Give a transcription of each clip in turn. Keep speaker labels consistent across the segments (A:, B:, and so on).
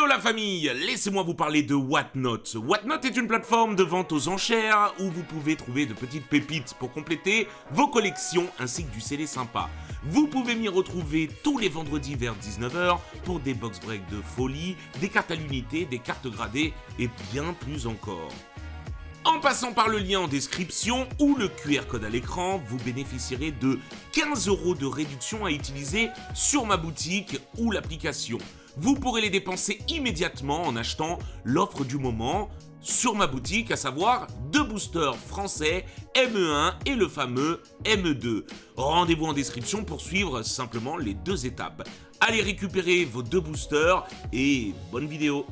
A: la famille, laissez-moi vous parler de Whatnot. Whatnot est une plateforme de vente aux enchères où vous pouvez trouver de petites pépites pour compléter vos collections ainsi que du CD sympa. Vous pouvez m'y retrouver tous les vendredis vers 19h pour des box breaks de folie, des cartes à l'unité, des cartes gradées et bien plus encore. En passant par le lien en description ou le QR code à l'écran, vous bénéficierez de 15 € de réduction à utiliser sur ma boutique ou l'application. Vous pourrez les dépenser immédiatement en achetant l'offre du moment sur ma boutique, à savoir 2 boosters français ME1 et le fameux ME2. Rendez-vous en description pour suivre simplement les 2 étapes. Allez récupérer vos 2 boosters et bonne vidéo.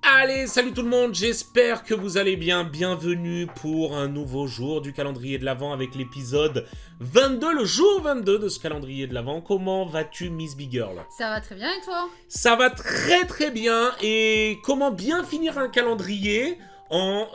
A: Allez, salut tout le monde, j'espère que vous allez bien. Bienvenue pour un nouveau jour du calendrier de l'Avent avec l'épisode 22, le jour 22 de ce calendrier de l'Avent. Comment vas-tu, Miss Big Girl?
B: Ça va très bien et toi?
A: Ça va très très bien. Et comment bien finir un calendrier en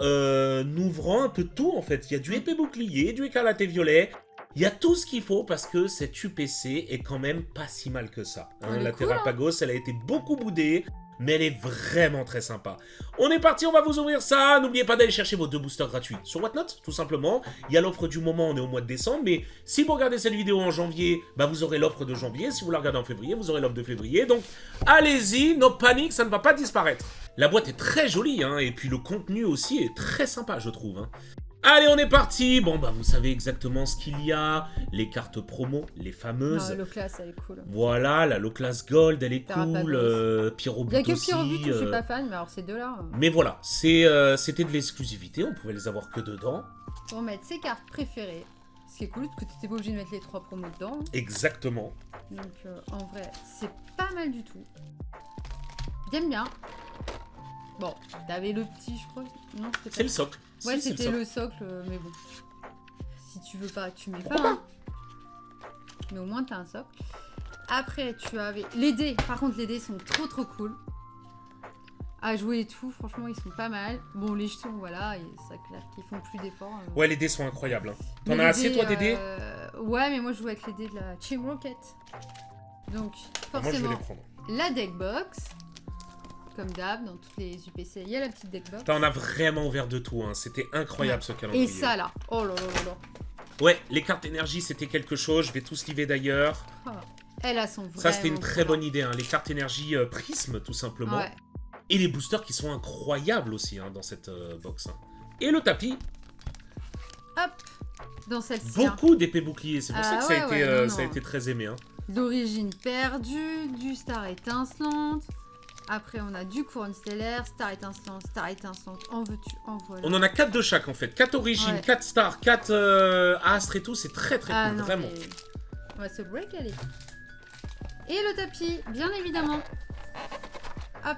A: ouvrant un peu de tout en fait. Il y a du épée bouclier, du écarlate et violet. Il y a tout ce qu'il faut parce que cette UPC est quand même pas si mal que ça. Hein, la
B: cool,
A: Terrapagos, elle a été beaucoup boudée. Mais elle est vraiment très sympa. On est parti, on va vous ouvrir ça. N'oubliez pas d'aller chercher vos 2 boosters gratuits sur Whatnot, tout simplement. Il y a l'offre du moment, on est au mois de décembre. Mais si vous regardez cette vidéo en janvier, bah vous aurez l'offre de janvier. Si vous la regardez en février, vous aurez l'offre de février. Donc, allez-y, no panique, ça ne va pas disparaître. La boîte est très jolie, hein, et puis le contenu aussi est très sympa, je trouve. Hein. Allez, on est parti. Bon, bah, vous savez exactement ce qu'il y a. Les cartes promo, les fameuses.
B: Ah, le class, elle est cool.
A: Voilà, la low class gold, elle est
B: Terrapagos.
A: cool. Pyrobut
B: Il y a que
A: aussi.
B: Pyrobut où je suis pas fan, mais alors ces deux-là...
A: Mais voilà, c'était de l'exclusivité. On pouvait les avoir que dedans.
B: Pour mettre ses cartes préférées. Ce qui est cool, parce que tu n'étais pas obligé de mettre les 3 promos dedans.
A: Exactement.
B: Donc, en vrai, c'est pas mal du tout. J'aime bien. Bon, t'avais le petit, je crois. Non, c'était pas...
A: C'est le socle.
B: Ouais,
A: Si,
B: c'était
A: c'est
B: le socle, mais bon. Si tu veux pas, tu mets pas.
A: Pourquoi
B: Hein. Mais au moins, t'as un socle. Après, tu avais les dés. Par contre, les dés sont trop cool. À jouer et tout, franchement, ils sont pas mal. Bon, les jetons, voilà, et ça clair qu'ils font plus d'efforts.
A: Ouais, les dés sont incroyables. Hein. T'en
B: Mais
A: as
B: les
A: assez, toi, des dés?
B: Ouais, mais moi, je joue avec les dés de la Team Rocket. Donc,
A: Moi, je vais
B: forcément,
A: les prendre.
B: la deck box. Comme d'hab, dans toutes les UPC, il y a la petite deck box.
A: On a vraiment ouvert de tout. Hein. C'était incroyable, ce calendrier.
B: Et ça, là. Oh là là là là.
A: Ouais, les cartes énergie, c'était quelque chose. Je vais tous liver d'ailleurs.
B: Oh. Elles sont vraiment...
A: Ça, c'était une très
B: cool,
A: bonne idée. Hein. Les cartes énergie prisme, tout simplement.
B: Ouais.
A: Et les boosters qui sont incroyables aussi hein, dans cette box. Hein. Et le tapis.
B: Hop, dans celle-ci.
A: Beaucoup d'épées boucliers. C'est pour
B: Ah,
A: ça que
B: ouais,
A: ça a été très aimé. Hein.
B: D'origine perdue, du star étincelante. Après, on a du couronne stellaire, star étincelante, en veux-tu, en voilà.
A: On en a 4 de chaque en fait. 4 origines,
B: Ouais.
A: 4 stars, 4 astres et tout. C'est très très cool,
B: non,
A: vraiment.
B: mais on va se break, allez. Et le tapis, bien évidemment. Hop.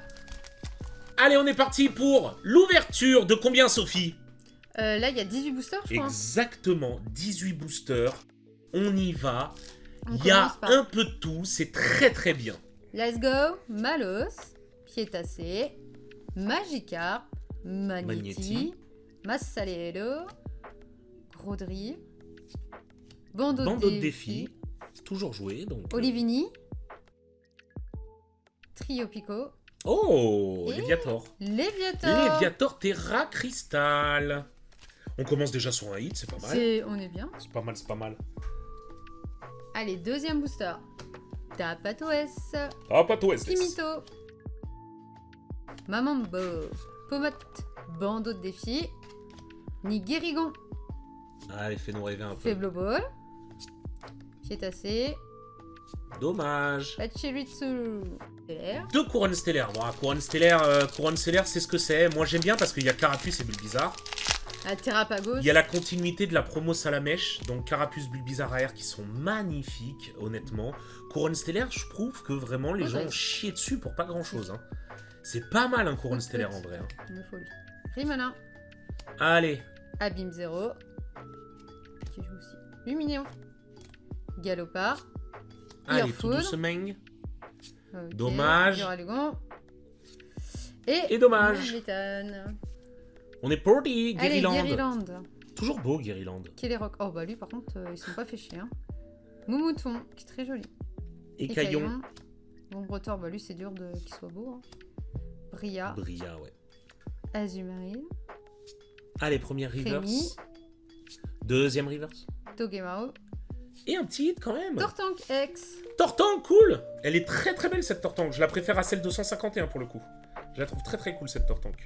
A: Allez, on est parti pour l'ouverture de combien, Sophie?
B: Là, il y a 18 boosters, je crois.
A: Exactement, 18 boosters. On y va.
B: On
A: Il y a
B: commence par-
A: un peu de tout. C'est très très bien.
B: Let's go. Malos, Pietacé, Magikarp, Magneti,
A: Magneti.
B: Massalero, Grodry, Bandeau
A: Bandeau
B: de
A: de
B: défi,
A: défi. Toujours joué. Donc,
B: Olivini, Trio Pico,
A: Oh,
B: Et-
A: Léviator.
B: Léviator.
A: Léviator Terra Cristal. On commence déjà sur un hit, c'est pas mal.
B: On est bien.
A: C'est pas mal, c'est pas mal.
B: Allez, deuxième booster. Tapatoès,
A: Ah, pas toi,
B: Kimito, Mamambo, Pomote, Bandeau de défi, Nigérigon,
A: Allez, fais-nous rêver un peu.
B: Faible Ball, Pietacé,
A: Dommage.
B: Pachirisu, Stellaire.
A: 2 couronnes stellaires. Bon, couronne stellaire, c'est ce que c'est. Moi, j'aime bien parce qu'il y a Carapuce et Bulbizarre.
B: La Terrapagos.
A: Il y a la continuité de la promo Salamèche, donc Carapuce, Bulbizarre AR qui sont magnifiques, honnêtement. Couronne stellaire, je trouve que vraiment les gens ont chié dessus pour pas grand chose. Hein. C'est pas mal un couronne stellaire en vrai. Hein.
B: Une folie. Rimana,
A: Allez,
B: Abîme 0, qui joue aussi. Luminéon, Galopard,
A: allez, tout
B: Earfood.
A: doucement.
B: Ok,
A: Dommage.
B: Duralugon.
A: Et dommage.
B: Méthane.
A: On est party,
B: Allez,
A: Guériland.
B: Guériland.
A: Toujours beau, Guériland.
B: Rock. Oh bah lui par contre, ils sont pas fait chier. Hein. Moumouton, qui est très joli.
A: Écaillon.
B: Bon, Bretor, bah lui c'est dur qu'il soit beau. Hein. Bria.
A: Bria, ouais.
B: Azumarill.
A: Allez, première reverse.
B: Rémi.
A: Deuxième reverse.
B: Togemao.
A: Et un petit hit quand même.
B: Tortank X.
A: Tortank, cool. Elle est très très belle cette Tortank. Je la préfère à celle de 151 pour le coup. Je la trouve très très cool cette Tortank.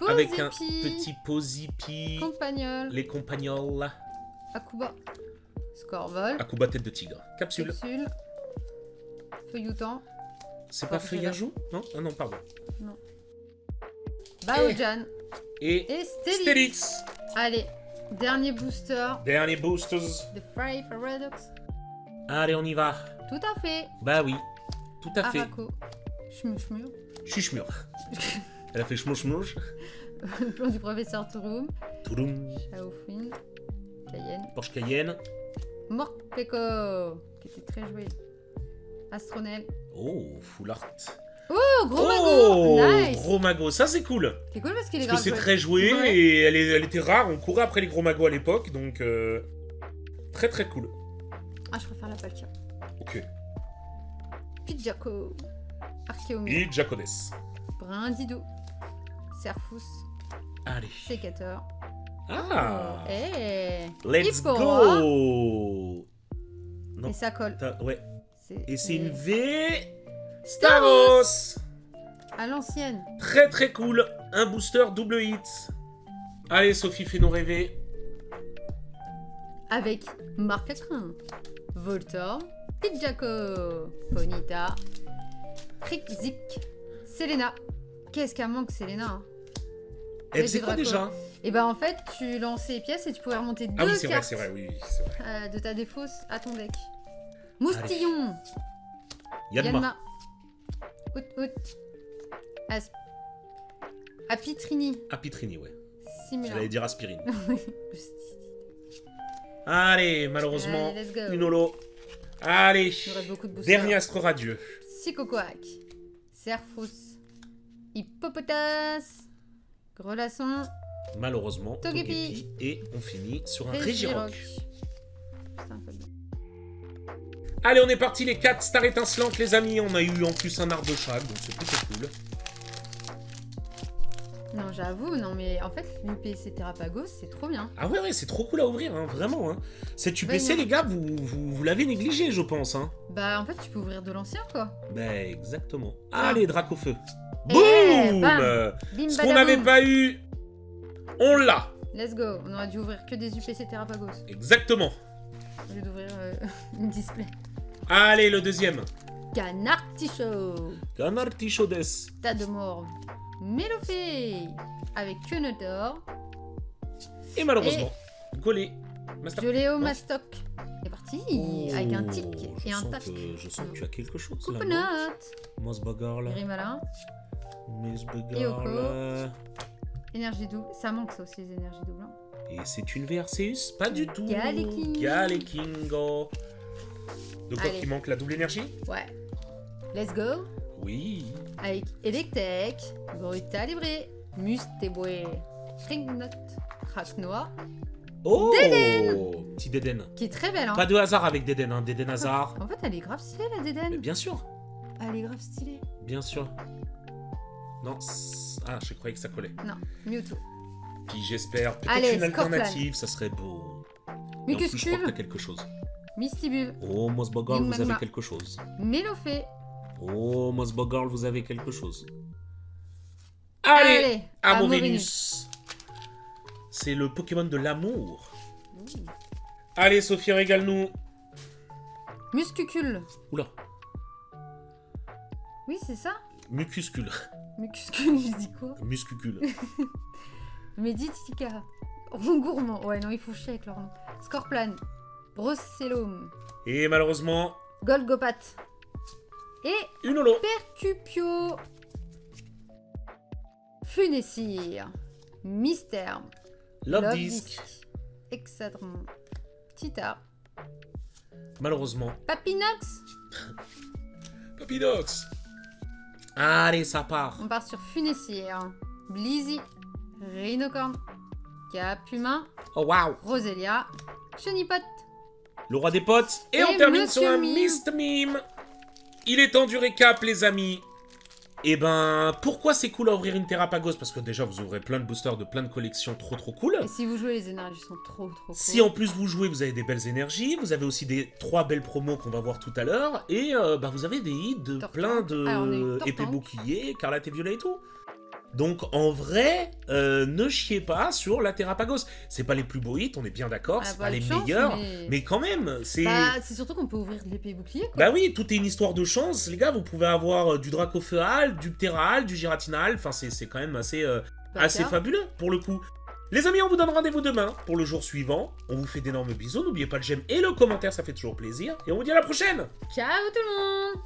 A: Avec un petit Posipi.
B: Compagnol.
A: Les compagnols.
B: Akuba. Scorvol.
A: Akuba tête de tigre. Capsule.
B: Capsule. Feuilloutant.
A: C'est pas Feuillajou? Non? Ah non, pardon.
B: Non. Baojan.
A: Et
B: Stélix.
A: Stélix.
B: Allez, dernier booster.
A: Dernier boosters.
B: The Fry Paradox.
A: Allez, on y va.
B: Tout à fait.
A: Bah oui. Tout à fait.
B: Araco. Schmur.
A: Chuchmur. Elle a fait schmouch.
B: Le plan du professeur Touroum.
A: Touloum.
B: Shaofin. Cayenne.
A: Porsche Cayenne.
B: Morpeko. Qui était très joué. Astronel.
A: Oh, full art.
B: Oh, gros mago. Nice.
A: Gros mago, ça c'est cool.
B: C'est cool parce qu'il est
A: Parce que
B: grave
A: c'est très joué
B: Ouais.
A: et elle était rare. On courait après les gros magos à l'époque, donc très très cool.
B: Ah, je préfère la Palkia.
A: Ok.
B: Pidjako. Archeomi.
A: Et Jacodes.
B: Brindidou. Serfous.
A: Allez.
B: Sécateur.
A: Ah.
B: Oh, hey.
A: Let's
B: Hippora.
A: go. Non.
B: Et ça colle.
A: Ouais. Et c'est une
B: Staros.
A: V. Staros.
B: À l'ancienne.
A: Très très cool. Un booster double hit. Allez, Sophie, fais-nous rêver.
B: Avec Marc Acrin. Voltor. Pidjako. Ponita. Krikzik. Selena. Qu'est-ce qu'elle manque, Selena hein.
A: Elle
B: Avec
A: faisait
B: du
A: quoi
B: Draco.
A: déjà?
B: Et ben en fait, tu lançais les pièces et tu pouvais remonter
A: Ah
B: deux
A: oui, c'est vrai,
B: cartes
A: c'est vrai, oui, c'est vrai.
B: de ta défausse à ton deck. Moustillon.
A: Yanma.
B: Out. Apitrini.
A: Apitrini, ouais.
B: Simula.
A: J'allais dire aspirine. Allez, malheureusement,
B: Allez, let's go.
A: une holo. Allez,
B: Il nous reste beaucoup de boosters.
A: dernier astre radieux.
B: Psychoquac. Serfous. Hippopotas. Grelasson.
A: Malheureusement,
B: Togepi.
A: Togepi. Et on finit sur un
B: Régirock.
A: Régirock.
B: Putain, pas bien.
A: Allez, on est parti les 4 stars étincelantes, les amis. On a eu en plus un art de chaque, donc c'est plutôt cool.
B: Non, j'avoue, non, mais en fait, l'UPC Terrapagos, c'est trop bien.
A: Ah ouais, c'est trop cool à ouvrir, hein, vraiment. Hein. Cette UPC,
B: Ouais,
A: les gars, vous l'avez négligé, je pense. Hein.
B: Bah, en fait, tu peux ouvrir de l'ancien, quoi.
A: Bah, exactement. Allez, Dracofeu.
B: Eh,
A: Boum
B: bam. Bim,
A: Ce qu'on
B: badaboum.
A: n'avait pas eu, on l'a.
B: Let's go. On aurait dû ouvrir que des UPC Terrapagos.
A: Exactement.
B: Au lieu d'ouvrir une display.
A: Allez, le deuxième.
B: Canartichaud.
A: Canartichodes.
B: Tas de morve. Mélofée. Avec Quenotor.
A: Et malheureusement, Golé.
B: Joléo Mastoc. C'est parti. Avec un tic
A: je
B: et un
A: sens
B: tac.
A: je sens que tu as quelque chose là.
B: Coconut.
A: Mosbogor
B: Grimalin.
A: Mosbogor
B: Yoko.
A: là.
B: Énergie double. Ça manque ça aussi, les énergies doubles. Hein.
A: Et c'est une VRCus? Pas du tout.
B: Galeking.
A: Galekingo. De quoi
B: Allez.
A: qui manque la double énergie?
B: Ouais. Let's go.
A: Oui.
B: Avec Electek. Brutalibré. Mustéboué. Ringnot. Kraknoa.
A: Oh
B: Dédenne.
A: Petit Dédenne.
B: Qui est très belle, hein.
A: Pas de hasard avec Dédenne, hein. Dédenne hasard.
B: En fait, elle est grave stylée, la
A: Mais
B: Dédenne.
A: bien sûr.
B: Elle est grave stylée.
A: Bien sûr. Non. Ah, je croyais que ça collait.
B: Non, Mewtwo.
A: Puis j'espère peut-être
B: Allez,
A: une
B: Scorpion.
A: alternative, ça serait beau. Et en plus, je crois que t'as
B: Mucuscule.
A: quelque chose.
B: Mistibule.
A: Oh, Mosbogor,
B: Big
A: vous avez
B: Magma.
A: quelque chose.
B: Mélofée.
A: Oh, Mosbogor, vous avez quelque chose. Allez, Amorinus. C'est le Pokémon de l'amour. Allez, Sophie, régale-nous.
B: Muscucule.
A: Oula,
B: Oui, c'est ça.
A: Mucuscule.
B: Mucuscule, je dis quoi?
A: Muscucule.
B: Meditica. Rongourmand. Ouais, non, il faut chier avec leur nom. Scorplan. Brocellum.
A: Et malheureusement,
B: Golgopat. Et
A: une holo.
B: Percupio. Funessir. Mystère.
A: Love Disc.
B: Exadron. Tita.
A: Malheureusement,
B: Papinox.
A: Papinox. Allez, ça part.
B: On part sur Funessir. Blizzy. Rhinocorn, Cap Humain,
A: Oh waouh.
B: Roselia, Chenipote.
A: Le roi des potes. Et on
B: Et
A: termine
B: Monsieur
A: sur un
B: Mime.
A: Mist Mime. Il est temps du récap, les amis. Et ben, pourquoi c'est cool à ouvrir une Terrapagos? Parce que déjà, vous ouvrez plein de boosters de plein de collections trop cool.
B: Et si vous jouez, les énergies sont trop cool.
A: Si en plus vous jouez, vous avez des belles énergies, vous avez aussi des 3 belles promos qu'on va voir tout à l'heure, et bah, vous avez des hits de
B: Tortank.
A: plein
B: Ah, on a eu
A: de
B: Tortank.
A: épées boucliers, Carlate et Violet et tout. Donc en vrai, ne chiez pas sur la Terrapagos. C'est pas les plus beaux hits, on est bien d'accord,
B: Ah,
A: c'est
B: pas
A: pas
B: de
A: les
B: chance,
A: meilleurs,
B: mais-
A: mais quand même, c'est...
B: Bah, c'est surtout qu'on peut ouvrir de l'épée bouclier, quoi.
A: Bah oui, tout est une histoire de chance, les gars, vous pouvez avoir du Dracofeal, du Pteral, du Giratinal, enfin c'est quand même assez
B: D'accord.
A: fabuleux pour le coup. Les amis, on vous donne rendez-vous demain pour le jour suivant. On vous fait d'énormes bisous, n'oubliez pas le j'aime et le commentaire, ça fait toujours plaisir. Et on vous dit à la prochaine.
B: Ciao tout le monde.